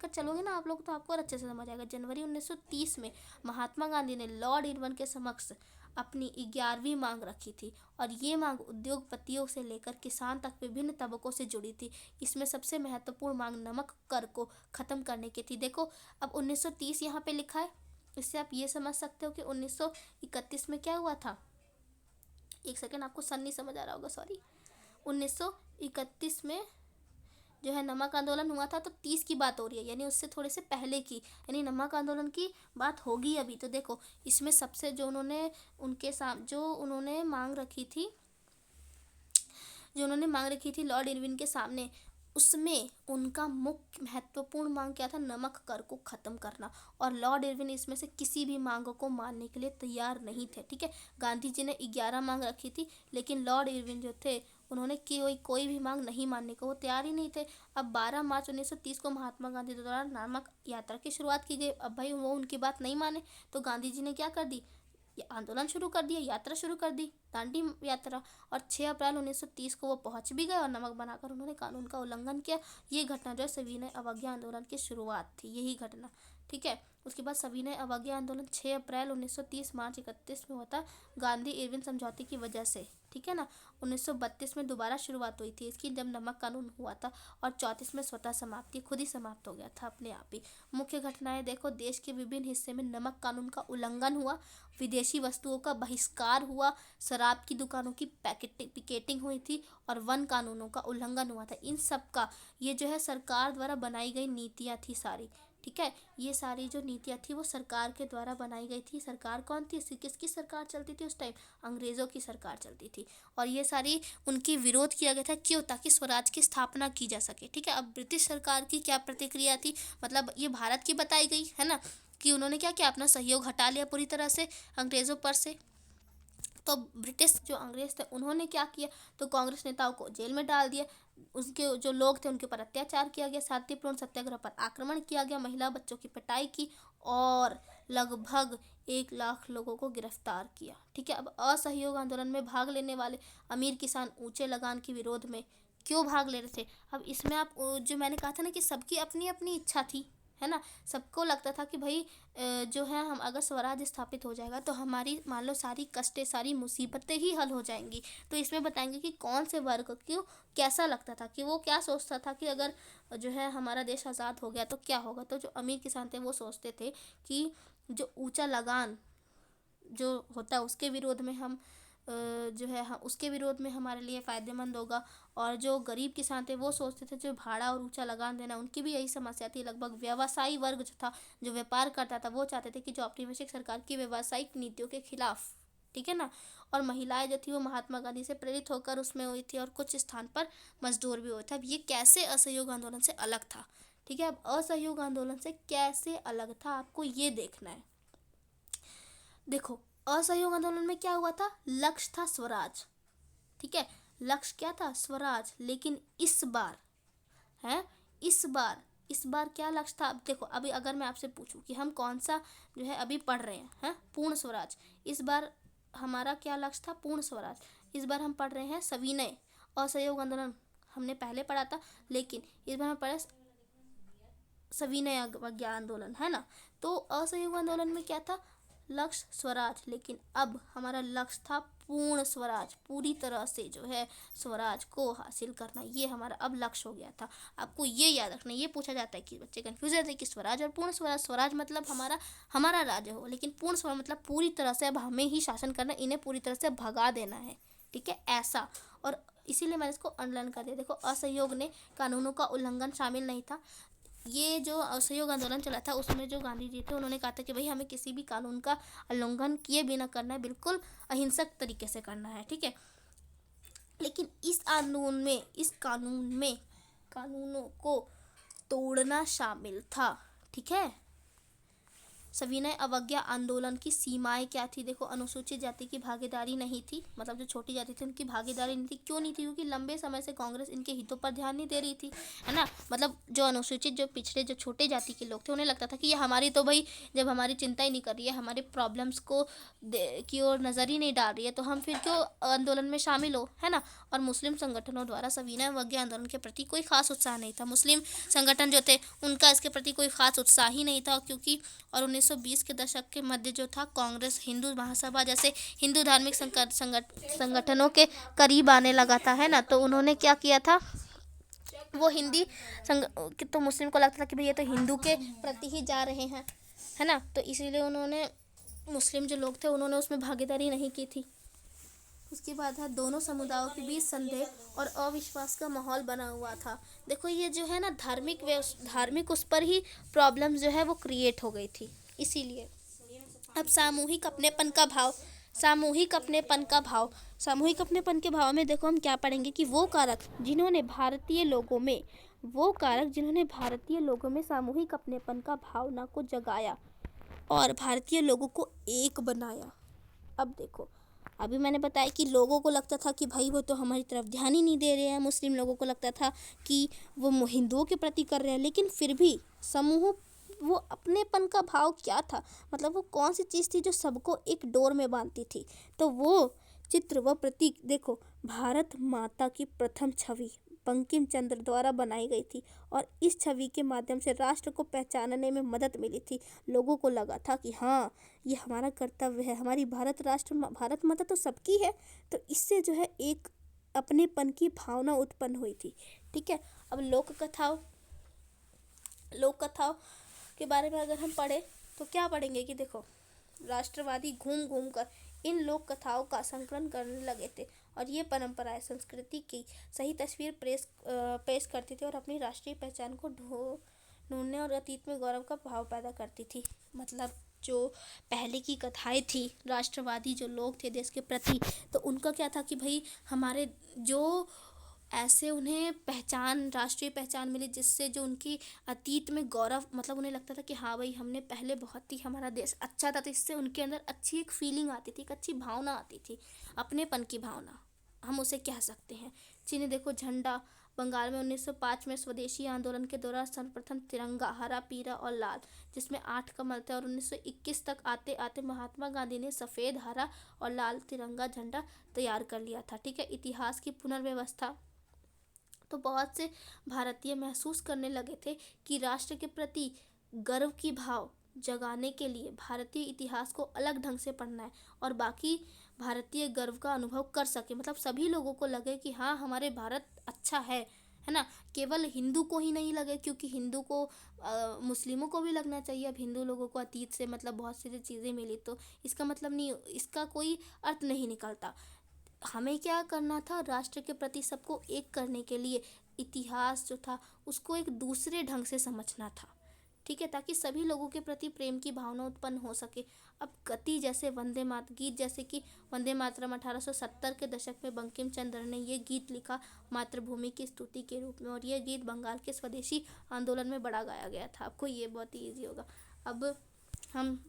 कर चलोगे ना आप लोग तो आपको और अच्छे से समझ आएगा। जनवरी 1930 में महात्मा गांधी ने लॉर्ड इरविन के समक्ष अपनी 11वीं मांग रखी थी। और ये मांग उद्योगपतियों से लेकर किसान तक विभिन्न तबकों से जुड़ी थी। इसमें सबसे महत्वपूर्ण मांग नमक कर को खत्म करने की थी। देखो अब 1930 यहाँ पे लिखा है, इससे आप ये समझ सकते हो कि 1931 में क्या हुआ था। एक सेकेंड, आपको सन नहीं समझ आ रहा होगा, सॉरी। 1931 में जो है नमक आंदोलन हुआ था, तो 30 की बात हो रही है, यानी उससे थोड़े से पहले की, यानी नमक आंदोलन की बात होगी अभी। तो देखो इसमें सबसे जो उन्होंने मांग रखी थी लॉर्ड इरविन के सामने, उसमें उनका मुख्य महत्वपूर्ण मांग क्या था, नमक कर को खत्म करना। और लॉर्ड इरविन इसमें से किसी भी मांग को मानने के लिए तैयार नहीं थे, ठीक है। गांधी जी ने 11 मांग रखी थी, लेकिन लॉर्ड इरविन जो थे उन्होंने कोई भी मांग नहीं मानने को वो तैयार ही नहीं थे। अब 12 मार्च 1930 को महात्मा गांधी द्वारा नमक यात्रा की शुरुआत की गई। अब भाई वो उनकी बात नहीं माने तो गांधी जी ने क्या कर दी, ये आंदोलन शुरू कर दिया, यात्रा शुरू कर दी, दांडी यात्रा। और 6 अप्रैल 1930 को वो पहुंच भी गए और नमक बनाकर उन्होंने कानून का उल्लंघन किया। ये घटना जो है सविनय अवज्ञा आंदोलन की शुरुआत थी, यही घटना, ठीक है। उसके बाद सविनय अवज्ञा आंदोलन 6 अप्रैल 1930 मार्च 31 में होता गांधी इरविन समझौते की वजह से, ठीक है ना। 1932 में दोबारा शुरुआत हुई थी इसकी, जब नमक कानून हुआ था। और 34 में स्वतः समाप्ति, खुद ही समाप्त हो गया था अपने आप ही। मुख्य घटनाएं देखो, देश के विभिन्न हिस्से में नमक कानून का उल्लंघन हुआ, विदेशी वस्तुओं का बहिष्कार हुआ, शराब की दुकानों की पिकेटिंग हुई थी और वन कानूनों का उल्लंघन हुआ था। इन सब का ये जो है सरकार द्वारा बनाई गई नीतियाँ थी सारी, ठीक है। ये सारी जो नीतियाँ थी वो सरकार के द्वारा बनाई गई थी। सरकार कौन थी, किसकी सरकार चलती थी उस टाइम, अंग्रेज़ों की सरकार चलती थी। और ये सारी उनकी विरोध किया गया था, क्यों, ताकि स्वराज की स्थापना की जा सके, ठीक है। अब ब्रिटिश सरकार की क्या प्रतिक्रिया थी, मतलब ये भारत की बताई गई है ना, कि उन्होंने क्या किया, अपना सहयोग हटा लिया पूरी तरह से अंग्रेज़ों पर से। तो ब्रिटिश जो अंग्रेज थे उन्होंने क्या किया, तो कांग्रेस नेताओं को जेल में डाल दिया, उसके जो लोग थे उनके ऊपर अत्याचार किया गया, शांतिपूर्ण सत्याग्रह पर आक्रमण किया गया, महिला बच्चों की पिटाई की और लगभग 1 लाख लोगों को गिरफ्तार किया, ठीक है। अब असहयोग आंदोलन में भाग लेने वाले अमीर किसान ऊंचे लगान के विरोध में क्यों भाग ले रहे थे। अब इसमें आप जो मैंने कहा था ना कि सबकी अपनी अपनी इच्छा थी, है ना। सबको लगता था कि भाई जो है हम अगर स्वराज स्थापित हो जाएगा तो हमारी मान लो सारी कष्टें, सारी मुसीबतें ही हल हो जाएंगी। तो इसमें बताएंगे कि कौन से वर्ग क्यों कैसा लगता था, कि वो क्या सोचता था कि अगर जो है हमारा देश आज़ाद हो गया तो क्या होगा। तो जो अमीर किसान थे वो सोचते थे कि जो ऊंचा लगान जो होता है उसके विरोध में हम जो है उसके विरोध में हमारे लिए फ़ायदेमंद होगा। और जो गरीब किसान थे वो सोचते थे जो भाड़ा और ऊंचा लगान देना, उनकी भी यही समस्या थी। लगभग व्यवसायी वर्ग जो था, जो व्यापार करता था, वो चाहते थे कि जो औपनिवेशिक सरकार की व्यावसायिक नीतियों के खिलाफ, ठीक है ना। और महिलाएं जो थी वो महात्मा गांधी से प्रेरित होकर उसमें हुई थी और कुछ स्थान पर मजदूर भी हुए थे। अब ये कैसे असहयोग आंदोलन से अलग था, ठीक है। अब असहयोग आंदोलन से कैसे अलग था आपको ये देखना है। देखो असहयोग आंदोलन में क्या हुआ था, लक्ष्य था स्वराज, ठीक है, लक्ष्य क्या था, स्वराज। लेकिन इस बार है, इस बार क्या लक्ष्य था। अब देखो, अभी अगर मैं आपसे पूछूं कि हम कौन सा जो है अभी पढ़ रहे हैं पूर्ण स्वराज, इस बार हमारा क्या लक्ष्य था, पूर्ण स्वराज। इस बार हम पढ़ रहे हैं सविनय। असहयोग आंदोलन हमने पहले पढ़ा था, लेकिन इस बार हम पढ़े सविनय अवज्ञा आंदोलन, है ना। तो असहयोग आंदोलन में क्या था, लक्ष्य स्वराज, लेकिन अब हमारा लक्ष्य था पूर्ण स्वराज, पूरी तरह से जो है स्वराज को हासिल करना, ये हमारा अब लक्ष्य हो गया था। आपको ये याद रखना, ये पूछा जाता है कि बच्चे कंफ्यूज रहते हैं कि स्वराज और पूर्ण स्वराज। स्वराज मतलब हमारा राज्य हो, लेकिन पूर्ण स्वराज मतलब पूरी तरह से अब हमें ही शासन करना, इन्हें पूरी तरह से भगा देना है, ठीक है, ऐसा। और इसीलिए मैंने इसको अंडरलाइन कर दिया। देखो, असहयोग ने कानूनों का उल्लंघन शामिल नहीं था। ये जो असहयोग आंदोलन चला था उसमें जो गांधी जी थे उन्होंने कहा था कि भाई हमें किसी भी कानून का उल्लंघन किए बिना करना है, बिल्कुल अहिंसक तरीके से करना है, ठीक है। लेकिन इस कानून में कानूनों को तोड़ना शामिल था, ठीक है। सविनय अवज्ञा आंदोलन की सीमाएं क्या थी, देखो, अनुसूचित जाति की भागीदारी नहीं थी, मतलब जो छोटी जाति थी उनकी भागीदारी नहीं थी। क्यों नहीं थी, क्योंकि लंबे समय से कांग्रेस इनके हितों पर ध्यान नहीं दे रही थी, है ना। मतलब जो अनुसूचित, जो पिछड़े, जो छोटे जाति के लोग थे, उन्हें लगता था कि ये हमारी तो भाई, जब हमारी चिंता ही नहीं कर रही है, हमारे प्रॉब्लम्स को की ओर नज़र ही नहीं डाल रही है, तो हम फिर क्यों आंदोलन में शामिल हो, है ना। और मुस्लिम संगठनों द्वारा सविनय अवज्ञा आंदोलन के प्रति कोई खास उत्साह नहीं था। मुस्लिम संगठन जो थे उनका इसके प्रति कोई खास उत्साह ही नहीं था, क्योंकि और 1920 के दशक के मध्य जो था, कांग्रेस हिंदू महासभा जैसे हिंदू धार्मिक संगठनों के करीब आने लगा था, है ना। तो उन्होंने क्या किया था, वो हिंदी तो मुस्लिम को लगता था कि भाई ये तो हिंदू के प्रति ही जा रहे हैं, है ना। तो इसीलिए उन्होंने, मुस्लिम जो लोग थे उन्होंने उसमें भागीदारी नहीं की थी। उसके बाद है, दोनों समुदायों के बीच संदेह और अविश्वास का माहौल बना हुआ था। देखो, ये जो है ना, धार्मिक उस पर ही प्रॉब्लम जो है वो क्रिएट हो गई थी, इसीलिए। अब सामूहिक अपनेपन का भाव, सामूहिक अपनेपन के भाव में देखो हम क्या पढ़ेंगे कि वो कारक जिन्होंने भारतीय लोगों में सामूहिक अपनेपन का भावना को जगाया और भारतीय लोगों को एक बनाया। अब देखो, अभी मैंने बताया कि लोगों को लगता था कि भाई वो तो हमारी तरफ ध्यान ही नहीं दे रहे हैं, मुस्लिम लोगों को लगता था कि वो हिंदुओं के प्रति कर रहे हैं, लेकिन फिर भी समूह, वो अपनेपन का भाव क्या था, मतलब वो कौन सी चीज़ थी जो सबको एक डोर में बांधती थी। तो वो चित्र, व प्रतीक देखो, भारत माता की प्रथम छवि बंकिम चंद्र द्वारा बनाई गई थी और इस छवि के माध्यम से राष्ट्र को पहचानने में मदद मिली थी। लोगों को लगा था कि हाँ, ये हमारा कर्तव्य है, हमारी भारत माता तो सबकी है। तो इससे जो है एक अपनेपन की भावना उत्पन्न हुई थी, ठीक है। अब लोक कथाओं के बारे में अगर हम पढ़े तो क्या पढ़ेंगे कि देखो, राष्ट्रवादी घूम घूम कर इन लोक कथाओं का संकलन करने लगे थे और ये परंपराएं संस्कृति की सही तस्वीर पेश करती थी और अपनी राष्ट्रीय पहचान को ढूंढने और अतीत में गौरव का भाव पैदा करती थी। मतलब जो पहले की कथाएं थी, राष्ट्रवादी जो लोग थे देश के प्रति, तो उनका क्या था कि भाई हमारे जो ऐसे उन्हें राष्ट्रीय पहचान मिली, जिससे जो उनकी अतीत में गौरव, मतलब उन्हें लगता था कि हाँ भाई हमने पहले बहुत ही, हमारा देश अच्छा था, तो इससे उनके अंदर अच्छी एक फीलिंग आती थी, एक अच्छी भावना आती थी, अपनेपन की भावना हम उसे कह सकते हैं। जिन्हें देखो, झंडा बंगाल में 1905 में स्वदेशी आंदोलन के दौरान सर्वप्रथम तिरंगा हरा, पीला और लाल, जिसमें 8 कमल थे, और 1921 तक आते आते महात्मा गांधी ने सफ़ेद, हरा और लाल तिरंगा झंडा तैयार कर लिया था, ठीक है। इतिहास की पुनर्व्यवस्था, तो बहुत से भारतीय महसूस करने लगे थे कि राष्ट्र के प्रति गर्व की भाव जगाने के लिए भारतीय इतिहास को अलग ढंग से पढ़ना है और बाकी भारतीय गर्व का अनुभव कर सके। मतलब सभी लोगों को लगे कि हाँ, हमारे भारत अच्छा है ना। केवल हिंदू को ही नहीं लगे, क्योंकि हिंदू को मुस्लिमों को भी लगना चाहिए। अब हिंदू लोगों को अतीत से मतलब बहुत सी चीज़ें मिली, तो इसका मतलब नहीं, इसका कोई अर्थ नहीं निकलता। हमें क्या करना था, राष्ट्र के प्रति सबको एक करने के लिए इतिहास जो था उसको एक दूसरे ढंग से समझना था, ठीक है, ताकि सभी लोगों के प्रति प्रेम की भावना उत्पन्न हो सके। अब गीत जैसे कि वंदे मातरम 1870 के दशक में बंकिम चंद्र ने ये गीत लिखा मातृभूमि की स्तुति के रूप में, और यह गीत बंगाल के स्वदेशी आंदोलन में बड़ा गाया गया था। आपको ये बहुत ही ईजी होगा। अब हम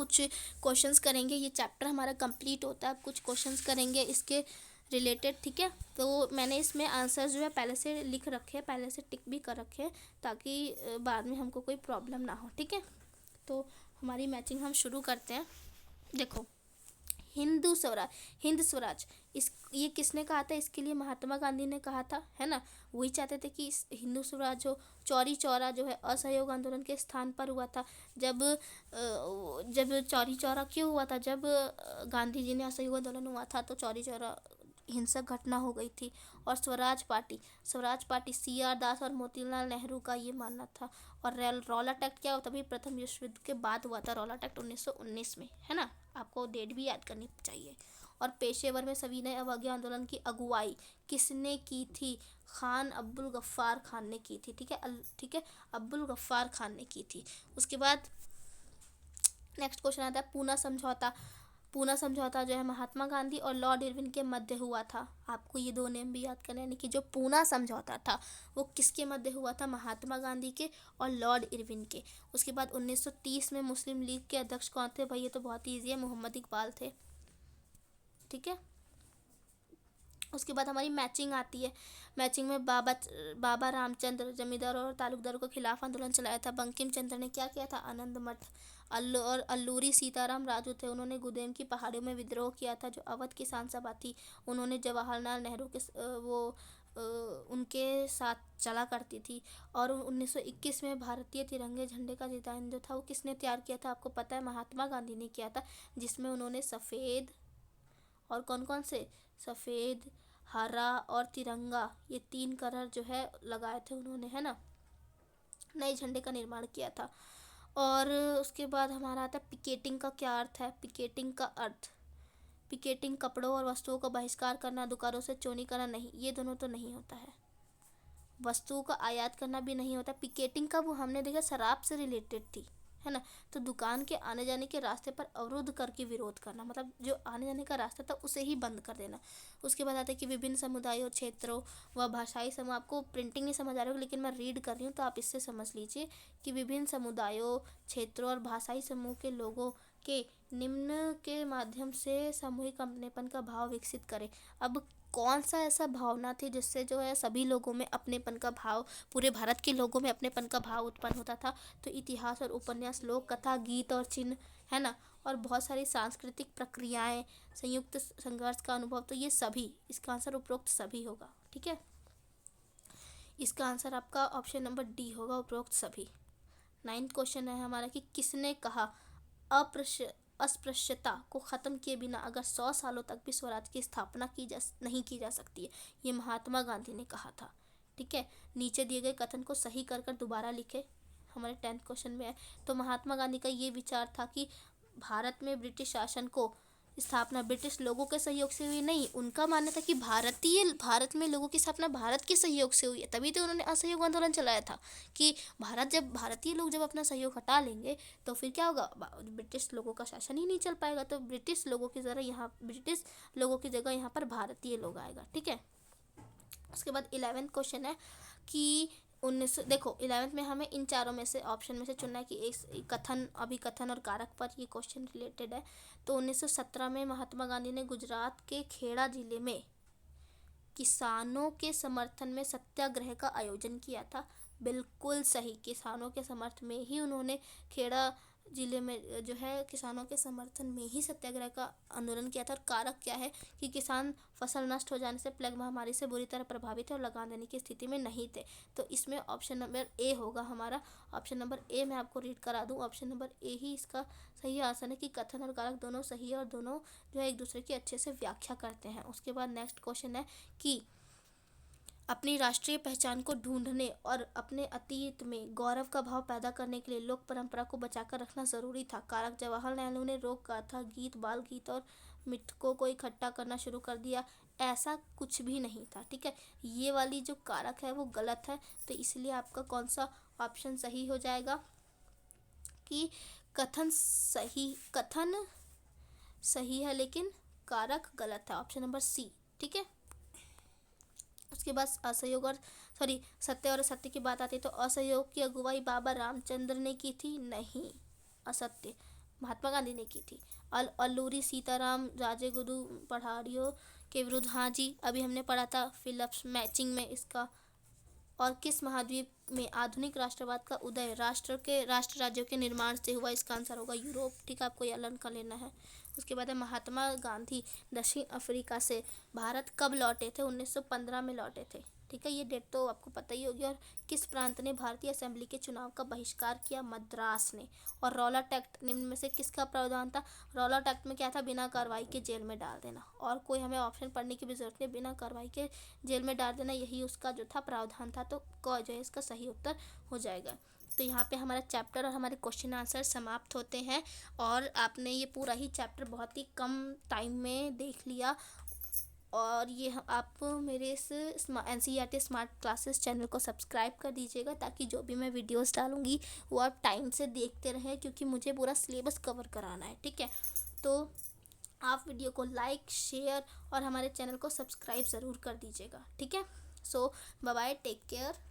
कुछ क्वेश्चंस करेंगे। ये चैप्टर हमारा कंप्लीट होता है, अब कुछ क्वेश्चंस करेंगे इसके रिलेटेड, ठीक है। तो मैंने इसमें आंसर जो है पहले से लिख रखे हैं, पहले से टिक भी कर रखे हैं, ताकि बाद में हमको कोई प्रॉब्लम ना हो, ठीक है। तो हमारी मैचिंग हम शुरू करते हैं। देखो, हिंद स्वराज ये किसने कहा था? इसके लिए महात्मा गांधी ने कहा था, है ना। वही चाहते थे कि इस हिंदू स्वराज हो। चौरी चौरा जो है असहयोग आंदोलन के स्थान पर हुआ था। जब चौरी चौरा क्यों हुआ था? जब गांधी जी ने असहयोग आंदोलन हुआ था तो चौरी चौरा हिंसक घटना हो गई थी। और स्वराज पार्टी CR दास और मोतीलाल नेहरू का ये मानना था। और रौलट एक्ट क्या होता? भाई प्रथम विश्व युद्ध के बाद हुआ था रौलट एक्ट 1919 में, है ना। आपको डेट भी याद करनी चाहिए। और पेशेवर में सविनय अवज्ञा आंदोलन की अगुवाई किसने की थी? खान अब्दुल गफ्फार खान ने की थी, ठीक है, अब्दुल गफ्फार खान ने की थी। उसके बाद नेक्स्ट क्वेश्चन आता है पूना समझौता जो है महात्मा गांधी और लॉर्ड इरविन के मध्य हुआ था। आपको ये दो नेम भी याद करने, यानी कि जो पूना समझौता था वो किसके मध्य हुआ था? महात्मा गांधी के और लॉर्ड इरविन के। उसके बाद 1930 में मुस्लिम लीग के अध्यक्ष कौन थे? भाई ये तो बहुत ईजी है, मोहम्मद इकबाल थे, ठीक है। उसके बाद हमारी मैचिंग आती है। मैचिंग में बाबा रामचंद्र जमींदार और तालुकदारों के खिलाफ आंदोलन चलाया था। बंकिम चंद्र ने क्या किया था? आनंद मठ। और अल्लूरी सीताराम राजू थे, उन्होंने गुदेम की पहाड़ियों में विद्रोह किया था। जो अवध किसान सभा थी उन्होंने जवाहरलाल नेहरू के उनके साथ चला करती थी। और 1921 में भारतीय तिरंगे झंडे का डिजाइन जो था वो किसने तैयार किया था? आपको पता है, महात्मा गांधी ने किया था, जिसमें उन्होंने सफ़ेद और कौन कौन से, सफ़ेद, हरा और तिरंगा, ये 3 कलर जो है लगाए थे उन्होंने, है ना। नए झंडे का निर्माण किया था। और उसके बाद हमारा आता है पिकेटिंग का क्या अर्थ है? पिकेटिंग कपड़ों और वस्तुओं का बहिष्कार करना, दुकानों से चोरी करना नहीं, ये दोनों तो नहीं होता है। वस्तुओं का आयात करना भी नहीं होता। पिकेटिंग का वो हमने देखा शराब से रिलेटेड थी, है ना। तो दुकान के आने जाने के रास्ते पर अवरुद्ध करके विरोध करना, मतलब जो आने जाने का रास्ता था उसे ही बंद कर देना। उसके बाद आता है कि विभिन्न समुदायों, क्षेत्रों व भाषाई समूह, आपको प्रिंटिंग नहीं समझ आ रही होगी लेकिन मैं रीड कर रही हूँ तो आप इससे समझ लीजिए कि विभिन्न समुदायों, क्षेत्रों और भाषाई समूह के लोगों के निम्न के माध्यम से सामूहिक अपनेपन का भाव विकसित करें। अब कौन सा ऐसा भावना थी जिससे जो है सभी लोगों में अपनेपन का भाव, पूरे भारत के लोगों में अपनेपन का भाव उत्पन्न होता था? तो इतिहास और उपन्यास, लोक कथा, गीत और चिन्ह, है ना। और बहुत सारी सांस्कृतिक प्रक्रियाएं, संयुक्त संघर्ष का अनुभव, तो ये सभी, इसका आंसर उपरोक्त सभी होगा, ठीक है। इसका आंसर आपका ऑप्शन नंबर डी होगा, उपरोक्त सभी। 9th क्वेश्चन है हमारा कि किसने कहा अस्पृश्यता को ख़त्म किए बिना अगर 100 सालों तक भी स्वराज की स्थापना नहीं की जा सकती है? ये महात्मा गांधी ने कहा था, ठीक है। नीचे दिए गए कथन को सही कर दोबारा लिखे, हमारे 10th क्वेश्चन में है। तो महात्मा गांधी का ये विचार था कि भारत में ब्रिटिश शासन को स्थापना ब्रिटिश लोगों के सहयोग से हुई नहीं, उनका मानना था कि भारत में लोगों की स्थापना भारत के सहयोग से हुई है। तभी तो उन्होंने असहयोग आंदोलन चलाया था कि भारतीय लोग जब अपना सहयोग हटा लेंगे तो फिर क्या होगा? ब्रिटिश लोगों का शासन ही नहीं चल पाएगा। तो ब्रिटिश लोगों की जगह यहाँ पर भारतीय लोग आएगा, ठीक है। उसके बाद 11th क्वेश्चन है कि 11th में हमें इन चारों में से ऑप्शन में से चुनना है कि एक कथन और कारक पर ये क्वेश्चन रिलेटेड है। तो 1917 में महात्मा गांधी ने गुजरात के खेड़ा जिले में किसानों के समर्थन में सत्याग्रह का आयोजन किया था। बिल्कुल सही, किसानों के समर्थन में ही उन्होंने खेड़ा जिले में जो है किसानों के समर्थन में ही सत्याग्रह का आंदोलन किया था। और कारक क्या है कि किसान फसल नष्ट हो जाने से, प्लेग महामारी से बुरी तरह प्रभावित थे और लगान देने की स्थिति में नहीं थे। तो इसमें ऑप्शन नंबर ए होगा हमारा। ऑप्शन नंबर ए मैं आपको रीड करा दूं, ऑप्शन नंबर ए ही इसका सही आंसर है कि कथन और कारक दोनों सही है और दोनों जो है एक दूसरे की अच्छे से व्याख्या करते हैं। उसके बाद नेक्स्ट क्वेश्चन है कि अपनी राष्ट्रीय पहचान को ढूंढने और अपने अतीत में गौरव का भाव पैदा करने के लिए लोक परंपरा को बचाकर रखना जरूरी था। कारक जवाहरलाल नेहरू ने लोक गाथा, गीत, बाल गीत और मृतकों को इकट्ठा करना शुरू कर दिया, ऐसा कुछ भी नहीं था, ठीक है। ये वाली जो कारक है वो गलत है, तो इसलिए आपका कौन सा ऑप्शन सही हो जाएगा कि कथन सही है लेकिन कारक गलत है, ऑप्शन नंबर सी, ठीक है। उसके बाद सत्य और असत्य की बात आती है। तो असहयोग की अगुवाई बाबा रामचंद्र ने की थी, नहीं, असत्य। महात्मा गांधी ने की थी। अल्लूरी सीताराम राजेगुरु पढ़ारियों के विरुद्ध, हाँ जी अभी हमने पढ़ा था फिलिप्स मैचिंग में इसका। और किस महाद्वीप में आधुनिक राष्ट्रवाद का उदय राष्ट्र राज्यों के निर्माण से हुआ? इसका आंसर होगा यूरोप। ठीक है, आपको यह लर्न कर लेना है। उसके बाद है महात्मा गांधी दक्षिण अफ्रीका से भारत कब लौटे थे? 1915 में लौटे थे। ठीक है, ये डेट तो आपको पता ही होगी। और किस प्रांत ने भारतीय असेंबली के चुनाव का बहिष्कार किया? मद्रास ने। और रॉलट एक्ट निम्न में से किसका प्रावधान था? रॉलट एक्ट में क्या था? बिना कार्रवाई के जेल में डाल देना। और कोई हमें ऑप्शन पढ़ने की भी जरूरत नहीं, बिना कार्रवाई के जेल में डाल देना, यही उसका जो था प्रावधान था। तो क जो है इसका सही उत्तर हो जाएगा। तो यहाँ पे हमारा चैप्टर और हमारे क्वेश्चन आंसर समाप्त होते हैं। और आपने ये पूरा ही चैप्टर बहुत ही कम टाइम में देख लिया। और ये आप मेरे इस NCERT स्मार्ट क्लासेस चैनल को सब्सक्राइब कर दीजिएगा, ताकि जो भी मैं वीडियोस डालूँगी वो आप टाइम से देखते रहें, क्योंकि मुझे पूरा सिलेबस कवर कराना है। ठीक है, तो आप वीडियो को लाइक, शेयर और हमारे चैनल को सब्सक्राइब ज़रूर कर दीजिएगा। ठीक है, सो बाय बाय, टेक केयर।